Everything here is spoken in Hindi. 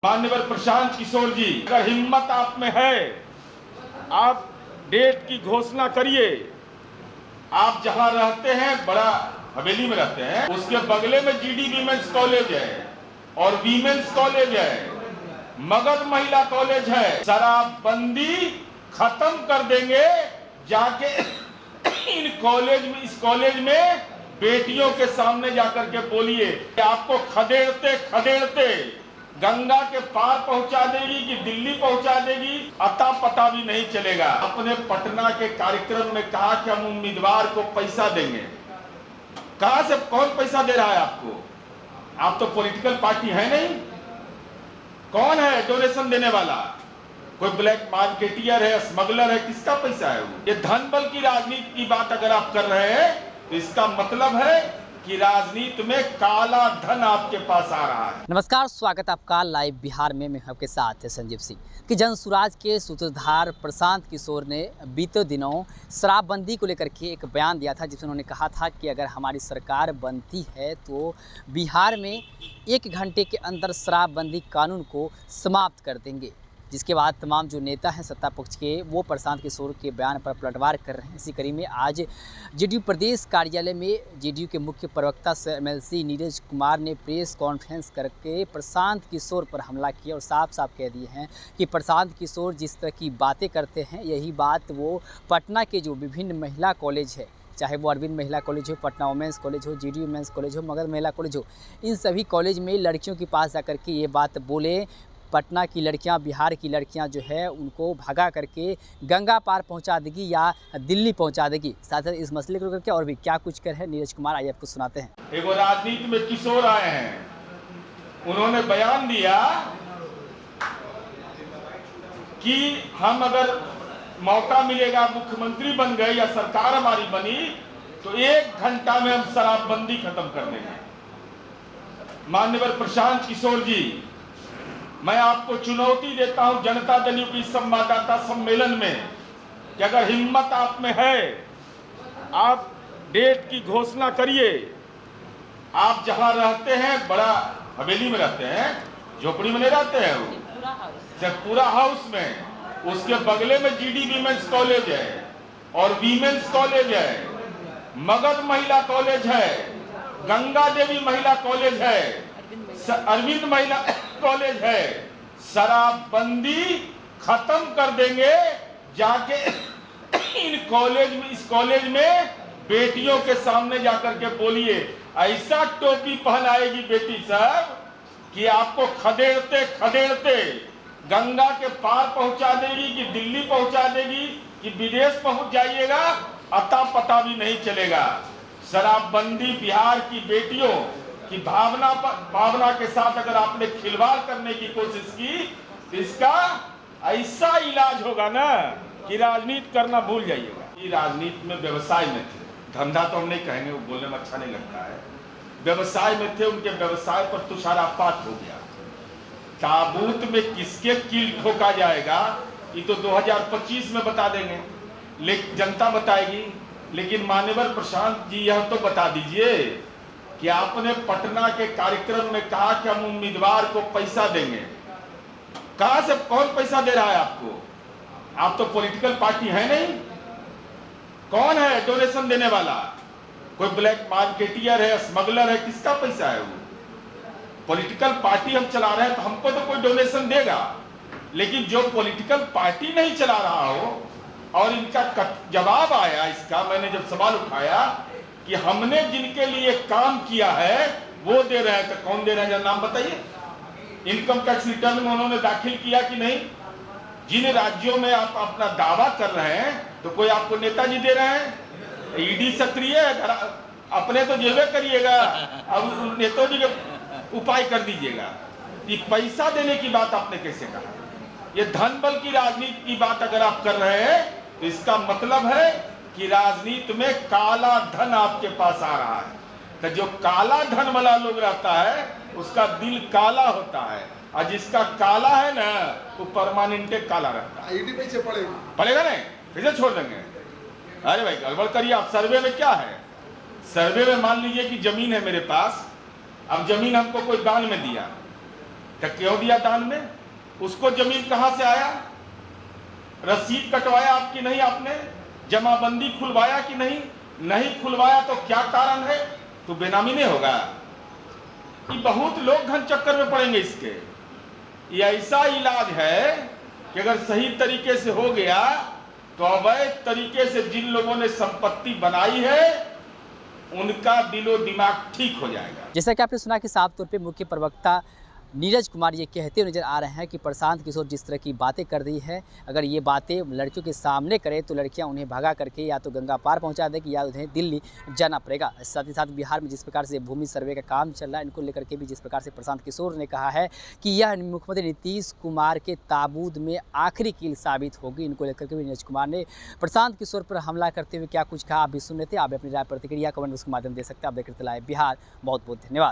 माननीय प्रशांत किशोर जी, अगर हिम्मत आप में है, आप डेट की घोषणा करिए। आप जहां रहते हैं, बड़ा हवेली में रहते हैं, उसके बगले में जीडी वीमेंस कॉलेज है और वीमेंस कॉलेज है, मगध महिला कॉलेज है। शराबबंदी खत्म कर देंगे। जाके इस कॉलेज में बेटियों के सामने जाकर के बोलिए कि आपको खदेड़ते खदेड़ते गंगा के पार पहुंचा देगी कि दिल्ली पहुंचा देगी, अता पता भी नहीं चलेगा। अपने पटना के कार्यक्रम में कहा कि हम उम्मीदवार को पैसा देंगे। कहां से कौन पैसा दे रहा है आपको? आप तो पॉलिटिकल पार्टी है नहीं। कौन है डोनेशन देने वाला? कोई ब्लैक मार्केटियर है, स्मगलर है? किसका पैसा है वो? ये धन बल की राजनीति की बात अगर आप कर रहे हैं तो इसका मतलब है कि राजनीति में काला धन आपके पास आ रहा है। नमस्कार, स्वागत आपका लाइव बिहार में। मैं आपके साथ संजीव सिंह। कि जन सुराज के सूत्रधार प्रशांत किशोर ने बीते दिनों शराबबंदी को लेकर के एक बयान दिया था, जिसमें उन्होंने कहा था कि अगर हमारी सरकार बनती है तो बिहार में 1 घंटे के अंदर शराबबंदी कानून को समाप्त कर देंगे। जिसके बाद तमाम जो नेता हैं सत्ता पक्ष के, वो प्रशांत किशोर के बयान पर पलटवार कर रहे हैं। इसी कड़ी में आज जेडीयू प्रदेश कार्यालय में जेडीयू के मुख्य प्रवक्ता एमएलसी नीरज कुमार ने प्रेस कॉन्फ्रेंस करके प्रशांत किशोर पर हमला किया और साफ साफ कह दिए हैं कि प्रशांत किशोर जिस तरह की बातें करते हैं, यही बात वो पटना के जो विभिन्न महिला कॉलेज है, चाहे वो अरविंद महिला कॉलेज हो, पटना वुमेंस कॉलेज हो, जीडी वुमेंस कॉलेज हो, मगध महिला कॉलेज हो, इन सभी कॉलेज में लड़कियों के पास जाकर के ये बात बोले। पटना की लड़कियां, बिहार की लड़कियां जो है उनको भगा करके गंगा पार पहुंचा देगी या दिल्ली पहुंचा देगी। साथ ही इस मसले को लेकर और भी क्या कुछ कर है नीरज कुमार, आइए आपको सुनाते हैं। एक राजनीति में किशोर आए हैं, उन्होंने बयान दिया कि हम अगर मौका मिलेगा, मुख्यमंत्री बन गए या सरकार हमारी बनी तो 1 घंटा में हम शराबबंदी खत्म कर देंगे। माननीय प्रशांत किशोर जी, मैं आपको चुनौती देता हूं जनता दल यू की संवाददाता सम्मेलन में कि अगर हिम्मत आप में है, आप डेट की घोषणा करिए। आप जहां रहते हैं, बड़ा हवेली में रहते हैं, झोपड़ी में नहीं रहते हैं, वो पूरा हाउस में, उसके बगले में जीडी वीमेंस कॉलेज है और वीमेंस कॉलेज है, मगध महिला कॉलेज है, गंगा देवी महिला कॉलेज है, अरविंद महिला कॉलेज है। शराबबंदी खत्म कर देंगे। जाके इस कॉलेज में बेटियों के सामने जाकर के बोलिए, ऐसा टोपी पहनाएगी बेटी साहब कि आपको खदेड़ते खदेड़ते गंगा के पार पहुंचा देगी कि दिल्ली पहुंचा देगी कि विदेश पहुंच जाइएगा, अता पता भी नहीं चलेगा। शराबबंदी बिहार की बेटियों कि भावना के साथ अगर आपने खिलवाड़ करने की कोशिश की तो इसका ऐसा इलाज होगा ना कि राजनीति करना भूल जाइएगा। ये राजनीति में व्यवसाय में थे, धंधा तो हम नहीं कहेंगे, वो बोलने में अच्छा नहीं लगता है। व्यवसाय में थे, उनके व्यवसाय पर तुषारपात हो गया। ताबूत में किसके कील ठोका जाएगा ये तो 2025 में बता देंगे, लेकिन जनता बताएगी। लेकिन माननीय प्रशांत जी, यह तो बता दीजिए कि आपने पटना के कार्यक्रम में कहा कि हम उम्मीदवार को पैसा देंगे। कहां से कौन पैसा दे रहा है आपको? आप तो पॉलिटिकल पार्टी है नहीं। कौन है डोनेशन देने वाला? कोई ब्लैक मार्केटियर है, स्मगलर है? किसका पैसा है वो? पॉलिटिकल पार्टी हम चला रहे हैं तो हमको तो कोई डोनेशन देगा, लेकिन जो पॉलिटिकल पार्टी नहीं चला रहा हो और इनका जवाब आया इसका, मैंने जब सवाल उठाया कि हमने जिनके लिए काम किया है वो दे रहे हैं, तो कौन दे रहे हैं? नाम बताइए। इनकम टैक्स रिटर्न में उन्होंने दाखिल किया कि नहीं? जिन राज्यों में आप अपना दावा कर रहे हैं तो कोई आपको नेताजी दे रहे हैं? ईडी सक्रिय है, अपने तो जेबे करिएगा, अब नेताजी के उपाय कर दीजिएगा। ये पैसा देने की बात आपने कैसे कहा? ये धन बल की राजनीति की बात अगर आप कर रहे हैं तो इसका मतलब है कि राजनीति में काला धन आपके पास आ रहा है। तो जो काला धन वाला लोग रहता है उसका दिल काला होता है, और जिसका काला है ना वो परमानेंट काला रहता है। ईडी पैसे पड़ेगा नहीं, कैसे छोड़ देंगे? अरे भाई गड़बड़ करिए आप। सर्वे में क्या है? सर्वे में मान लीजिए कि जमीन है मेरे पास, अब जमीन हमको कोई दान में दिया, तो क्यों दिया दान में? उसको जमीन कहां से आया? रसीद कटवाया आपकी नहीं आपने? जमाबंदी खुलवाया कि नहीं? नहीं खुलवाया तो क्या कारण है? तो बेनामी नहीं होगा। ये बहुत लोग घन चक्कर में पड़ेंगे इसके। ये ऐसा इलाज है कि अगर सही तरीके से हो गया तो अवैध तरीके से जिन लोगों ने संपत्ति बनाई है उनका दिलो दिमाग ठीक हो जाएगा। जैसा कि आपने सुना कि साफ तौर पे मुख्य प्रवक्ता नीरज कुमार ये कहते नजर आ रहे हैं कि प्रशांत किशोर जिस तरह की बातें कर रही है, अगर ये बातें लड़कियों के सामने करे तो लड़कियां उन्हें भगा करके या तो गंगा पार पहुंचा देगी या उन्हें दिल्ली जाना पड़ेगा। साथ ही साथ बिहार में जिस प्रकार से भूमि सर्वे का काम चल रहा है, इनको लेकर के भी जिस प्रकार से प्रशांत किशोर ने कहा है कि यह मुख्यमंत्री नीतीश कुमार के ताबूत में आखिरी कील साबित होगी, इनको लेकर के भी नीरज कुमार ने प्रशांत किशोर पर हमला करते हुए क्या कुछ कहा आप भी सुन लेते। आप अपनी राय प्रतिक्रिया कमेंट बॉक्स के माध्यम दे सकते हैं। आप देख रहे लाइव बिहार। बहुत बहुत धन्यवाद।